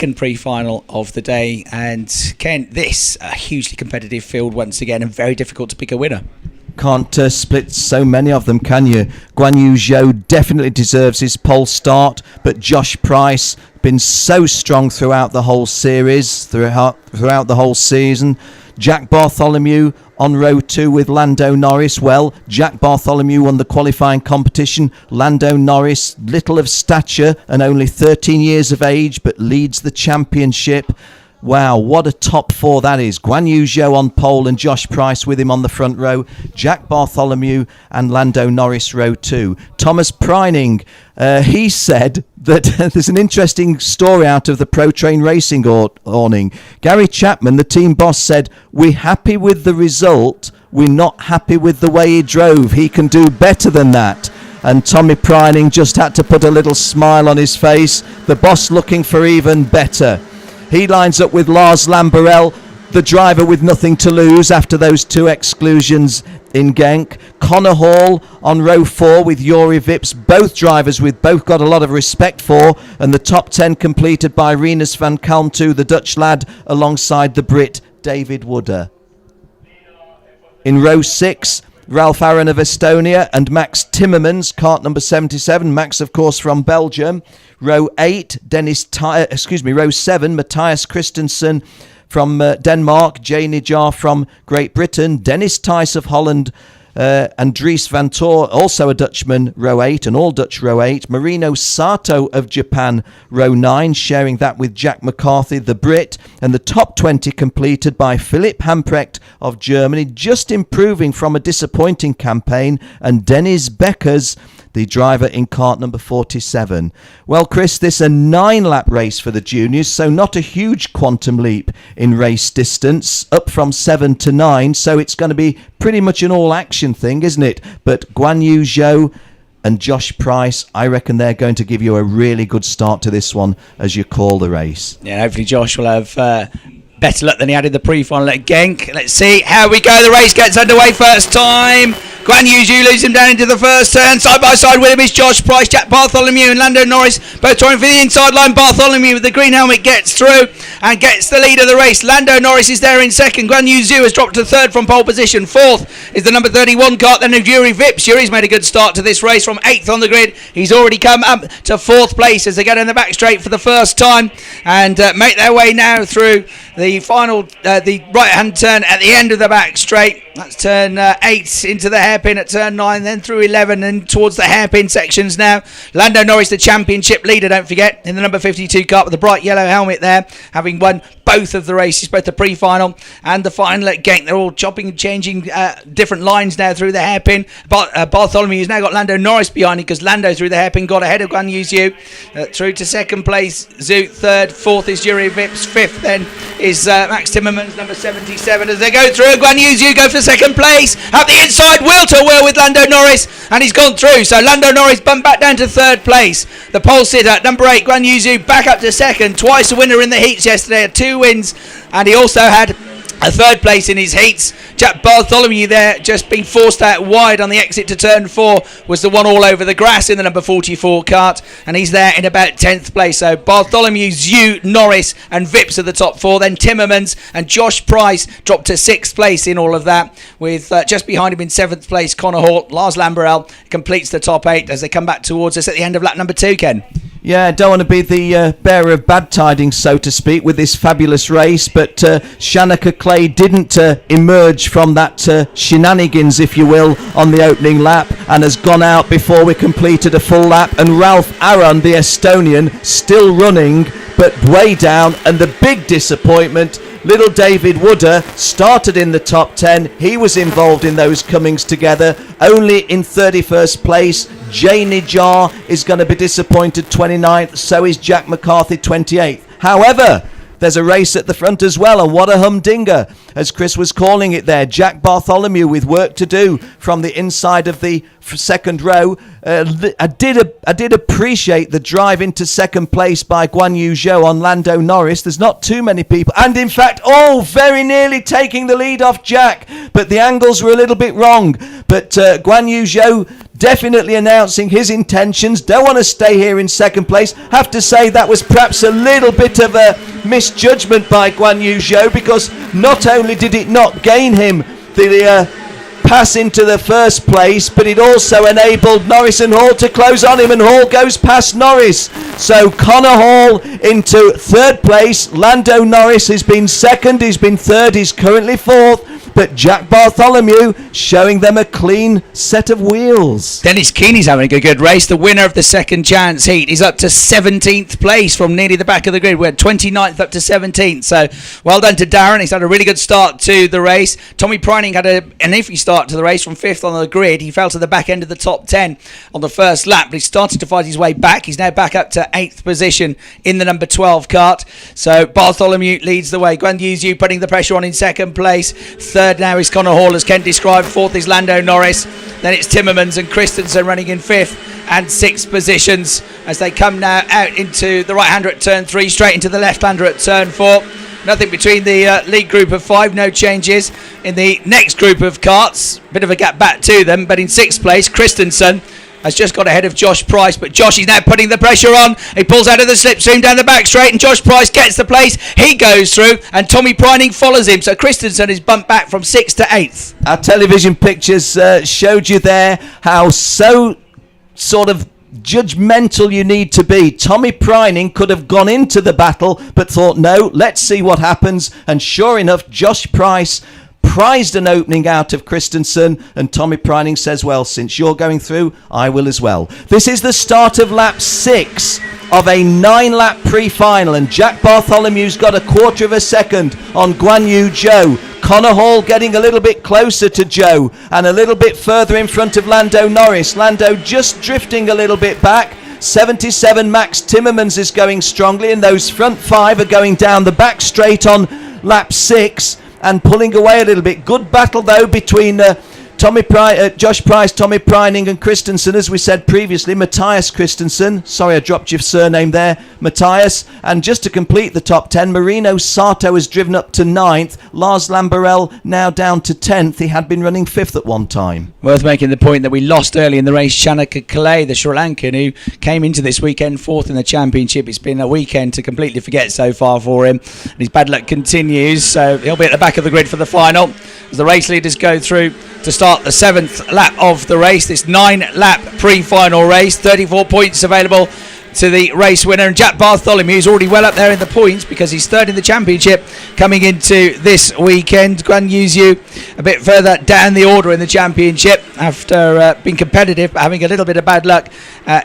second pre-final of the day. And Ken, this a hugely competitive field once again, and very difficult to pick a winner. Can't split so many of them, can you? Guan Yu Zhou definitely deserves his pole start, but Josh Price been so strong throughout the whole series, throughout the whole season. Jack Bartholomew on row 2 with Lando Norris. Well, Jack Bartholomew won the qualifying competition. Lando Norris, little of stature and only 13 years of age, but leads the championship. Wow, what a top 4 that is. Guan Yu Zhou on pole and Josh Price with him on the front row. Jack Bartholomew and Lando Norris row 2. Thomas Preining, he said that there's an interesting story out of the Pro Train Racing awning. Gary Chapman, the team boss, said, "We're happy with the result. We're not happy with the way he drove. He can do better than that." And Tommy Preining just had to put a little smile on his face. The boss looking for even better. He lines up with Lars Lamberel, the driver with nothing to lose after those 2 exclusions in Genk. Connor Hall on row 4 with Yuri Vips, both drivers we've both got a lot of respect for, and the top 10 completed by Rinus van Kalmtoo, the Dutch lad, alongside the Brit David Wooder. In row 6, Ralph Aron of Estonia and Max Timmermans, kart number 77. Max, of course, from Belgium. Row 8, row 7, Matthias Christensen from Denmark, Jay Nijar from Great Britain, Dennis Thijs of Holland, and Dries van Tor, also a Dutchman, row 8, an all-Dutch row 8. Marino Sato of Japan, row 9, sharing that with Jack McCarthy, the Brit. And the top 20 completed by Philipp Hamprecht of Germany, just improving from a disappointing campaign, and Dennis Beckers, the driver in kart number 47. Well, Chris, this is a 9-lap race for the juniors, so not a huge quantum leap in race distance, up from 7 to 9, so it's going to be pretty much an all-action thing, isn't it? But Guan Yu Zhou and Josh Price, I reckon they're going to give you a really good start to this one as you call the race. Yeah, hopefully Josh will have better luck than he had in the pre-final at Genk. Let's see how we go. The race gets underway first time. Guan Yu Zhou leads him down into the first turn. Side by side with him is Josh Price, Jack Bartholomew and Lando Norris, both trying for the inside line. Bartholomew with the green helmet gets through and gets the lead of the race. Lando Norris is there in second. Guan Yu Zhou has dropped to third from pole position. Fourth is the number 31 kart, then of Yuri Vips. Yuri's made a good start to this race from 8th on the grid. He's already come up to 4th place as they get in the back straight for the first time and make their way now through the final, the right-hand turn at the end of the back straight. That's turn 8 into the hairpin at turn 9, then through 11 and towards the hairpin sections now. Lando Norris, the championship leader, don't forget, in the number 52 kart with the bright yellow helmet there, having won both of the races, both the pre-final and the final at Genk. They're all chopping and changing different lines now through the hairpin. But Bartholomew has now got Lando Norris behind him because Lando through the hairpin got ahead of Guan Yu Zhou. Through to second place, Zhou. Third, fourth is Yuri Vips. Fifth then is Max Timmermans, number 77. As they go through, Guan Yu Zhou go for second place. Up the inside, wheel to wheel with Lando Norris, and he's gone through. So Lando Norris bumped back down to third place. The pole sitter, number 8, Guan Yu Zhou, back up to second. Twice a winner in the heats yesterday, had 2 wins, and he also had a third place in his heats. Jack Bartholomew there, just being forced out wide on the exit to turn 4, was the one all over the grass in the number 44 kart, and he's there in about 10th place. So Bartholomew, Zhou, Norris and Vips are the top 4. Then Timmermans and Josh Price dropped to 6th place in all of that, with just behind him in 7th place Connor Hall. Lars Lamberel completes the top 8 as they come back towards us at the end of lap number 2, Ken. Yeah, don't want to be the bearer of bad tidings, so to speak, with this fabulous race, but Shanaka Clay didn't emerge from that shenanigans, if you will, on the opening lap and has gone out before we completed a full lap. And Ralph Aron, the Estonian, still running, but way down. And the big disappointment, little David Wooder started in the top 10. He was involved in those comings together, only in 31st place. Jay Nijar is going to be disappointed, 29th. So is Jack McCarthy, 28th. However, there's a race at the front as well, and what a humdinger, as Chris was calling it there. Jack Bartholomew with work to do from the inside of the second row. I did appreciate the drive into second place by Guan Yu Zhou on Lando Norris. There's not too many people, and in fact, very nearly taking the lead off Jack, but the angles were a little bit wrong. But Guan Yu Zhou definitely announcing his intentions. Don't want to stay here in second place. Have to say that was perhaps a little bit of a misjudgment by Guan Yu Zhou, because not only did it not gain him the pass into the first place, but it also enabled Norris and Hall to close on him, and Hall goes past Norris. So Connor Hall into third place. Lando Norris has been second, he's been third, he's currently fourth. But Jack Bartholomew showing them a clean set of wheels. Dennis Keeney's having a good race. The winner of the second chance heat. He's up to 17th place from nearly the back of the grid. We're 29th up to 17th. So well done to Darren. He's had a really good start to the race. Tommy Prining had an iffy start to the race from 5th on the grid. He fell to the back end of the top 10 on the first lap, but he started to fight his way back. He's now back up to 8th position in the number 12 cart. So Bartholomew leads the way. Guan Yu Zhou putting the pressure on in second place. Third now is Connor Hall, as Kent described. Fourth is Lando Norris. Then it's Timmermans and Christensen running in 5th and 6th positions as they come now out into the right-hander at turn 3, straight into the left-hander at turn 4. Nothing between the lead group of 5, no changes. In the next group of karts, bit of a gap back to them, but in 6th place, Christensen has just got ahead of Josh Price, but Josh is now putting the pressure on. He pulls out of the slipstream down the back straight, and Josh Price gets the place. He goes through, and Tommy Prining follows him. So Christensen is bumped back from 6th to 8th. Our television pictures showed you there how so sort of judgmental you need to be. Tommy Prining could have gone into the battle, but thought, no, let's see what happens. And sure enough, Josh Price prized an opening out of Christensen, and Tommy Prining says, well, since you're going through, I will as well. This is the start of lap 6 of a 9-lap pre-final, and Jack Bartholomew's got a quarter of a second on Guan Yu Zhou. Connor Hall getting a little bit closer to Zhou and a little bit further in front of Lando Norris. Lando just drifting a little bit back. 77 Max Timmermans is going strongly, and those front 5 are going down the back straight on lap 6 and pulling away a little bit. Good battle though between Josh Price, Tommy Prining and Christensen, as we said previously. Matthias Christensen, sorry I dropped your surname there, Matthias. And just to complete the top 10, Marino Sato has driven up to 9th. Lars Lamberel now down to 10th. He had been running 5th at one time. Worth making the point that we lost early in the race Chanaka Kalei, the Sri Lankan, who came into this weekend 4th in the championship. It's been a weekend to completely forget so far for him, and his bad luck continues, so he'll be at the back of the grid for the final as the race leaders go through to start the 7th lap of the race. This 9-lap pre-final race, 34 points available to the race winner, and Jack Bartholomew is already well up there in the points because he's third in the championship coming into this weekend. Guan Yu Zhou a bit further down the order in the championship after being competitive but having a little bit of bad luck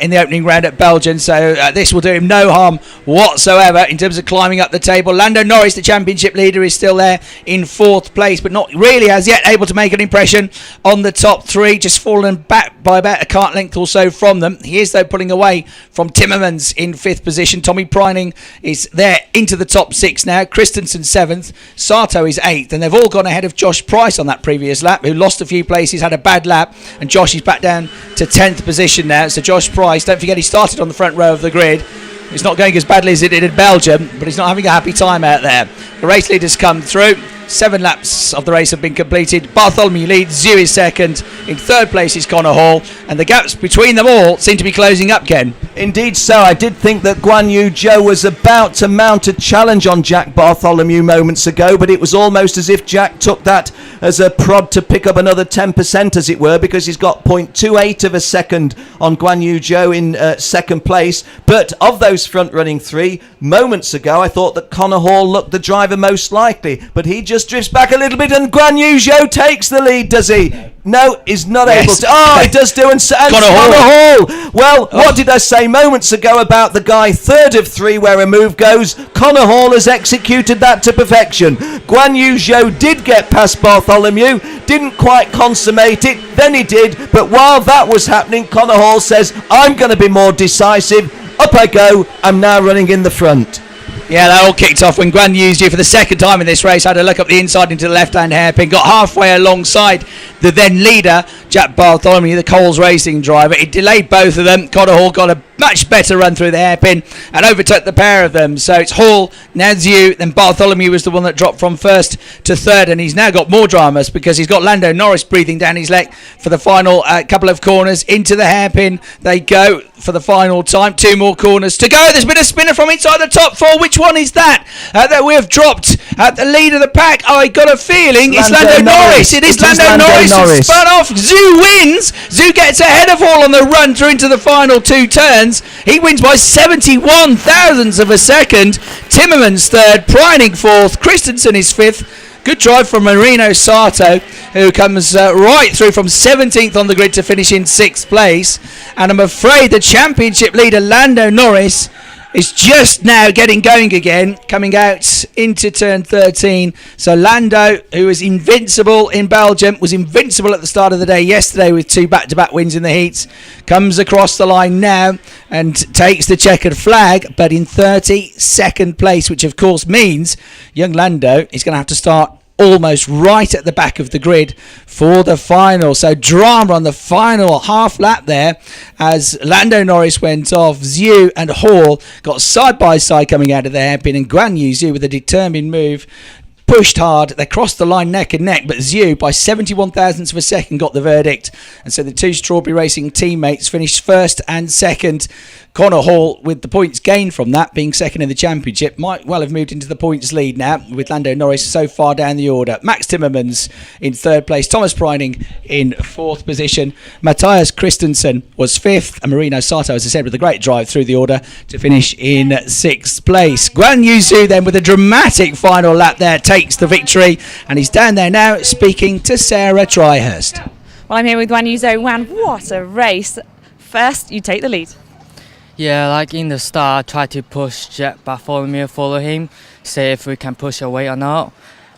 in the opening round at Belgium, so this will do him no harm whatsoever in terms of climbing up the table. Lando Norris, the championship leader, is still there in 4th place, but not really as yet able to make an impression on the top 3, just fallen back by about a kart length or so from them. He is though pulling away from Timmermans in 5th position. Tommy Prining is there into the top 6 now. Christensen 7th, Sato is 8th, and they've all gone ahead of Josh Price on that previous lap, who lost a few places, had a bad lap, and Josh is back down to 10th position now. So Josh Price, don't forget he started on the front row of the grid. It's not going as badly as it did in Belgium, but he's not having a happy time out there. The race leaders come through. 7 laps of the race have been completed. Bartholomew leads, Zhu is second. In 3rd place is Connor Hall, and the gaps between them all seem to be closing up, Ken. Indeed so. I did think that Guan Yu Zhou was about to mount a challenge on Jack Bartholomew moments ago, but it was almost as if Jack took that as a prod to pick up another 10%, as it were, because he's got 0.28 of a second on Guan Yu Zhou in 2nd place. But of those front-running 3, moments ago I thought that Connor Hall looked the driver most likely, but he just drifts back a little bit, and Guan Yu Zhou takes the lead, does he? No, he's not able to. Oh, he does do, and Connor Hall. Well, what did I say moments ago about the guy 3rd of 3 where a move goes? Connor Hall has executed that to perfection. Guan Yu Zhou did get past Bartholomew, didn't quite consummate it, then he did, but while that was happening, Connor Hall says, I'm going to be more decisive. Up I go, I'm now running in the front. Yeah, that all kicked off when Guan Yu for the second time in this race had a look up the inside into the left-hand hairpin, got halfway alongside the then leader, Jack Bartholomew, the Coles Racing driver. It delayed both of them. Connor Hall got a much better run through the hairpin and overtook the pair of them. So it's Hall, now Zhu, then Bartholomew was the one that dropped from first to third, and he's now got more dramas because he's got Lando Norris breathing down his leg for the final couple of corners. Into the hairpin they go for the final time. 2 more corners to go. There's been a spinner from inside the top 4. Which one is that? That we have dropped at the lead of the pack. I got a feeling it's Lando Norris. It is Lando Norris who spun off. Zhu wins. Zhu gets ahead of Hall on the run through into the final 2 turns. He wins by 71 thousandths of a second. Timmermans third, Preining fourth, Christensen is fifth. Good drive from Marino Sato, who comes right through from 17th on the grid to finish in 6th place. And I'm afraid the championship leader, Lando Norris, is just now getting going again, coming out into turn 13. So Lando, who was invincible in Belgium, was invincible at the start of the day yesterday with 2 back-to-back wins in the heats, comes across the line now and takes the checkered flag, but in 32nd place, which of course means young Lando is going to have to start almost right at the back of the grid for the final. So drama on the final half lap there as Lando Norris went off. Zhu and Hall got side by side coming out of the hairpin, and Guan Yu with a determined move pushed hard. They crossed the line neck and neck, but Zhu by 71 thousandths of a second got the verdict, and so the 2 Strawberry Racing teammates finished first and second. Connor Hall, with the points gained from that, being second in the championship, might well have moved into the points lead now, with Lando Norris so far down the order. Max Timmermans in 3rd place, Thomas Preining in 4th position, Matthias Christensen was 5th, and Marino Sato, as I said, with a great drive through the order to finish in 6th place. Guan Yu then, with a dramatic final lap there, takes the victory, and he's down there now speaking to Sarah Tryhurst. Well, I'm here with Guan Yu. Wan, what a race. First, you take the lead. Yeah, like in the start, try to push Jack Bartholomew, follow him, see if we can push away or not.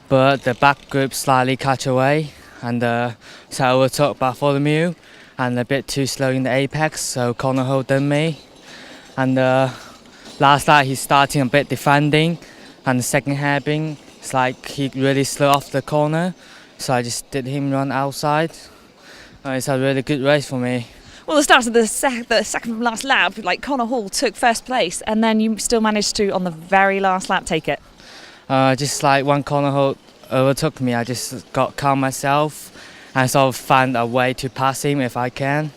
But the back group slightly catch away, and so I overtook Bartholomew, and a bit too slow in the apex, so Connor Hall done me. And last night he's starting a bit defending, and the second hairpin, it's like he really slow off the corner, so I just did him run outside. It's a really good race for me. Well, the start of the second from last lap, like Connor Hall took first place, and then you still managed to, on the very last lap, take it. Just like when Connor Hall overtook me, I just got calm myself and sort of find a way to pass him if I can.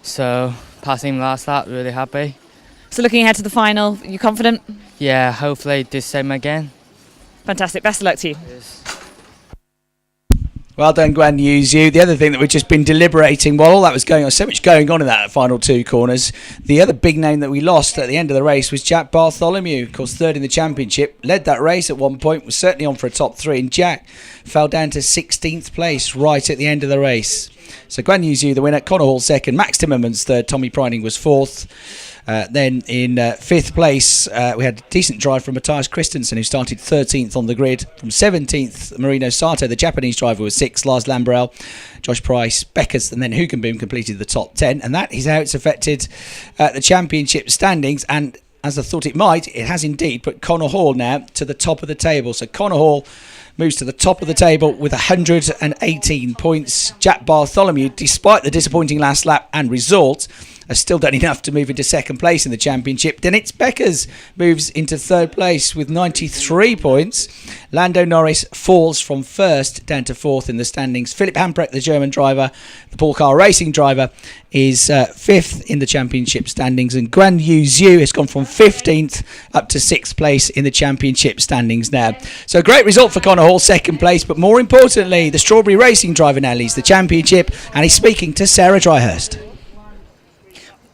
So passing him last lap, really happy. So looking ahead to the final, you confident? Yeah, hopefully do the same again. Fantastic. Best of luck to you. Yes. Well done, Guan Yu. The other thing that we've just been deliberating while all that was going on, so much going on in that final 2 corners, the other big name that we lost at the end of the race was Jack Bartholomew. Of course, 3rd in the championship, led that race at one point, was certainly on for a top 3, and Jack fell down to 16th place right at the end of the race. So Guan Yu the winner, Connor Hall 2nd, Max Timmermans 3rd, Tommy Preining was 4th. Then in 5th place, we had a decent drive from Matthias Christensen, who started 13th on the grid. From 17th, Marino Sato, the Japanese driver, was 6th. Lars Lambrell, Josh Price, Beckers, and then Hugenboom completed the top 10. And that is how it's affected the championship standings. And as I thought it might, it has indeed put Connor Hall now to the top of the table. So Connor Hall moves to the top of the table with 118 points. Jack Bartholomew, despite the disappointing last lap and result, has still done enough to move into 2nd place in the championship. Then it's Beckers moves into 3rd place with 93 points. Lando Norris falls from 1st down to 4th in the standings. Philipp Hamprecht, the German driver, the Paul Car Racing driver, is 5th in the championship standings. And Guan Yu has gone from 15th up to 6th place in the championship standings now. So a great result for Connor Hall, 2nd place. But more importantly, the Strawberry Racing driver now leads the championship, and he's speaking to Sarah Dryhurst.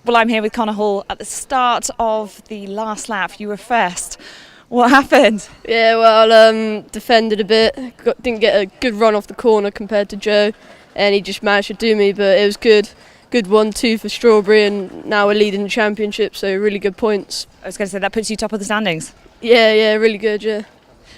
Well, I'm here with Connor Hall. At the start of the last lap, you were first. What happened? Yeah, well, defended a bit. Didn't get a good run off the corner compared to Joe, and he just managed to do me, but it was good. Good 1-2 for Strawberry, and now we're leading the championship, so really good points. I was going to say, that puts you top of the standings. Yeah, really good, yeah.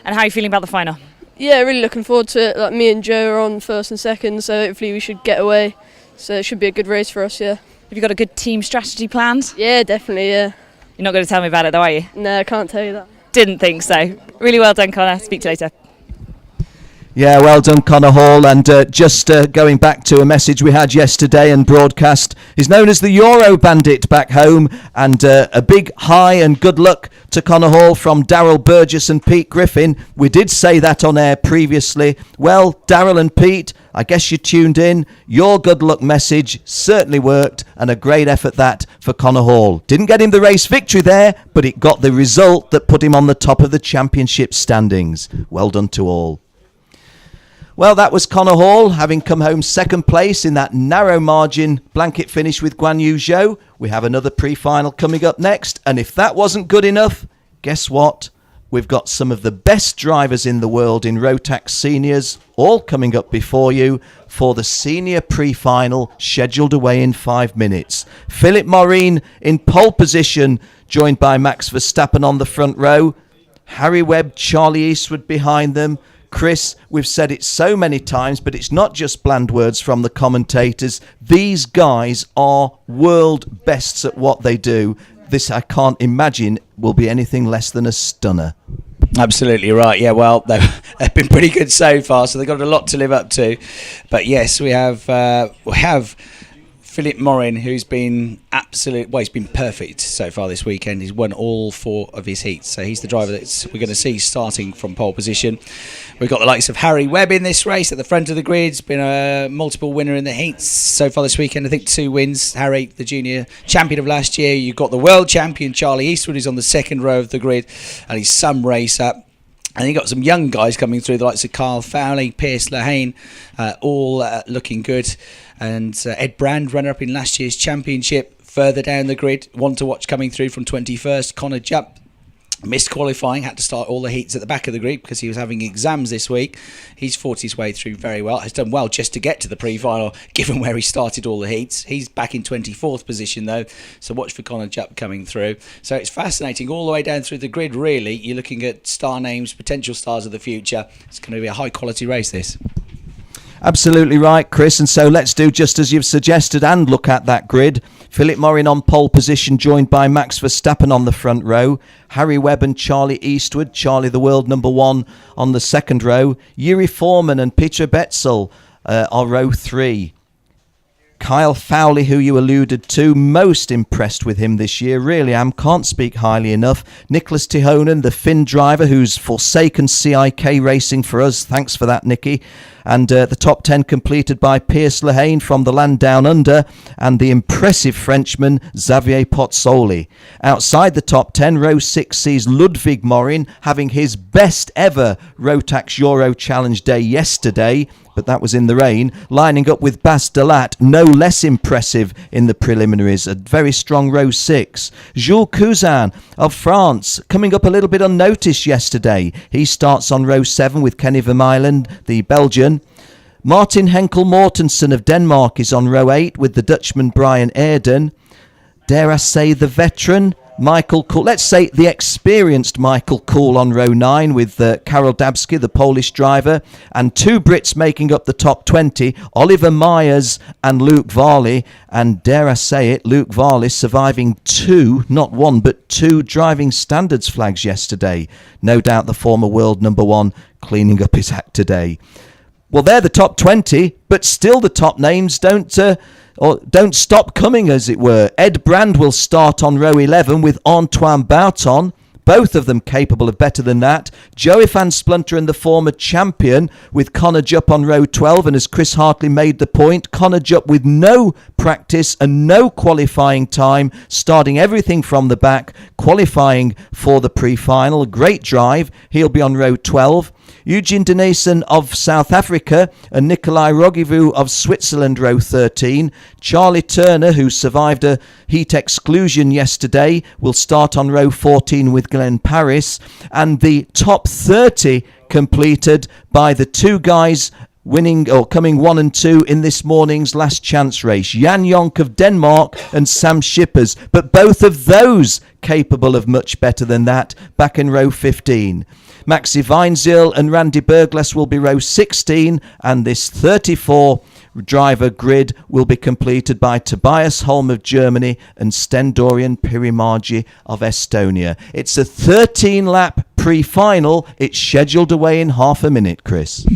And how are you feeling about the final? Yeah, really looking forward to it. Like, me and Joe are on 1st and 2nd, so hopefully we should get away. So it should be a good race for us, yeah. Have you got a good team strategy planned? Yeah, definitely, yeah. You're not going to tell me about it though, are you? No, I can't tell you that. didn't think so. Really well done, Connor. Speak to you later. Yeah, well done, Connor Hall. And just going back to a message we had yesterday and broadcast, he's known as the Euro Bandit back home. And a big hi and good luck to Connor Hall from Daryl Burgess and Pete Griffin. We did say that on air previously. Well, Daryl and Pete, I guess you tuned in. Your good luck message certainly worked, and a great effort that for Connor Hall. Didn't get him the race victory there, but it got the result that put him on the top of the championship standings. Well done to all. Well, that was Connor Hall, having come home second place in that narrow margin blanket finish with Guan Yu Zhou. We have another pre-final coming up next, and if that wasn't good enough, guess what? We've got some of the best drivers in the world in Rotax Seniors, all coming up before you for the senior pre-final, scheduled away in 5 minutes. Philip Morin in pole position, joined by Max Verstappen on the front row. Harry Webb, Charlie Eastwood behind them. Chris, we've said it so many times, but it's not just bland words from the commentators. These guys are world bests at what they do. This, I can't imagine, will be anything less than a stunner. Absolutely right. Yeah, well, they've been pretty good so far, so they've got a lot to live up to. But yes, we have Philip Morin, who's been he's been perfect so far this weekend. He's won all 4 of his heats, so he's the driver that we're going to see starting from pole position. We've got the likes of Harry Webb in this race at the front of the grid. He's been a multiple winner in the heats so far this weekend. I think 2 wins. Harry, the junior champion of last year. You've got the world champion Charlie Eastwood, who's on the second row of the grid, and he's some race up. And you got some young guys coming through, the likes of Carl Fowley, Pierce Lehane, all looking good. And Ed Brand, runner-up in last year's championship, further down the grid. One to watch coming through from 21st. Connor Jupp missed qualifying, had to start all the heats at the back of the grid because he was having exams this week. He's fought his way through very well. Has done well just to get to the pre-final, given where he started all the heats. He's back in 24th position, though, so watch for Connor Jupp coming through. So it's fascinating all the way down through the grid, really. You're looking at star names, potential stars of the future. It's going to be a high-quality race, this. Absolutely right, Chris. And so let's do just as you've suggested and look at that grid. Philip Morin on pole position, joined by Max Verstappen on the front row. Harry Webb and Charlie Eastwood. Charlie, the world number 1, on the second row. Yuri Foreman and Peter Betzel are row 3. Kyle Fowley, who you alluded to, most impressed with him this year. Really am. Can't speak highly enough. Nicholas Tihonen, the Finn driver who's forsaken CIK racing for us. Thanks for that, Nicky. And the top 10 completed by Pierce Lehane from the land down under, and the impressive Frenchman Xavier Pozzoli. Outside the top 10, row 6 sees Ludwig Morin having his best ever Rotax Euro Challenge day yesterday, but that was in the rain, lining up with Bas Delat, no less impressive in the preliminaries. A very strong row 6. Jules Cousin of France, coming up a little bit unnoticed yesterday. He starts on row 7 with Kenny Vermeulen, the Belgian. Martin Henkel Mortensen of Denmark is on row 8 with the Dutchman Brian Ayrden. Dare I say the veteran Michael Kuhl, let's say the experienced Michael Kuhl on row 9 with Karol Dabski, the Polish driver, and 2 Brits making up the top 20, Oliver Myers and Luke Varley. And dare I say it, Luke Varley surviving 2, not 1, but 2 driving standards flags yesterday. No doubt the former world number 1 cleaning up his act today. Well, they're the top 20, but still the top names don't stop coming, as it were. Ed Brand will start on row 11 with Antoine Bouton. Both of them capable of better than that. Joey Van Splunter and the former champion with Connor Jupp on row 12. And as Chris Hartley made the point, Connor Jupp with no practice and no qualifying time, starting everything from the back, qualifying for the pre-final. A great drive. He'll be on row 12. Eugene Denison of South Africa and Nikolai Rogivu of Switzerland, row 13. Charlie Turner, who survived a heat exclusion yesterday, will start on row 14 with Glenn Paris. And the top 30 completed by the 2 guys winning or coming 1 and 2 in this morning's last chance race. Jan Jonk of Denmark and Sam Shippers. But both of those capable of much better than that back in row 15. Maxi Weinzierl and Randy Berglas will be row 16, and this 34 driver grid will be completed by Tobias Holm of Germany and Sten Dorian Pirimarji of Estonia. It's a 13-lap pre-final, it's scheduled away in half a minute, Chris.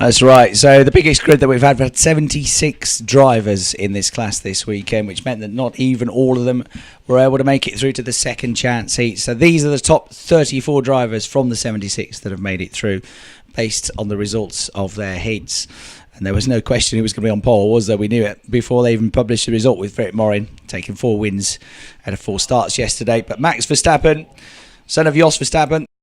That's right. So the biggest grid that we've had 76 drivers in this class this weekend, which meant that not even all of them were able to make it through to the second chance heat. So these are the top 34 drivers from the 76 that have made it through based on the results of their heats. And there was no question who was going to be on pole, was there? We knew it before they even published the result, with Britt Morin taking 4 wins out of 4 starts yesterday. But Max Verstappen, son of Jos Verstappen,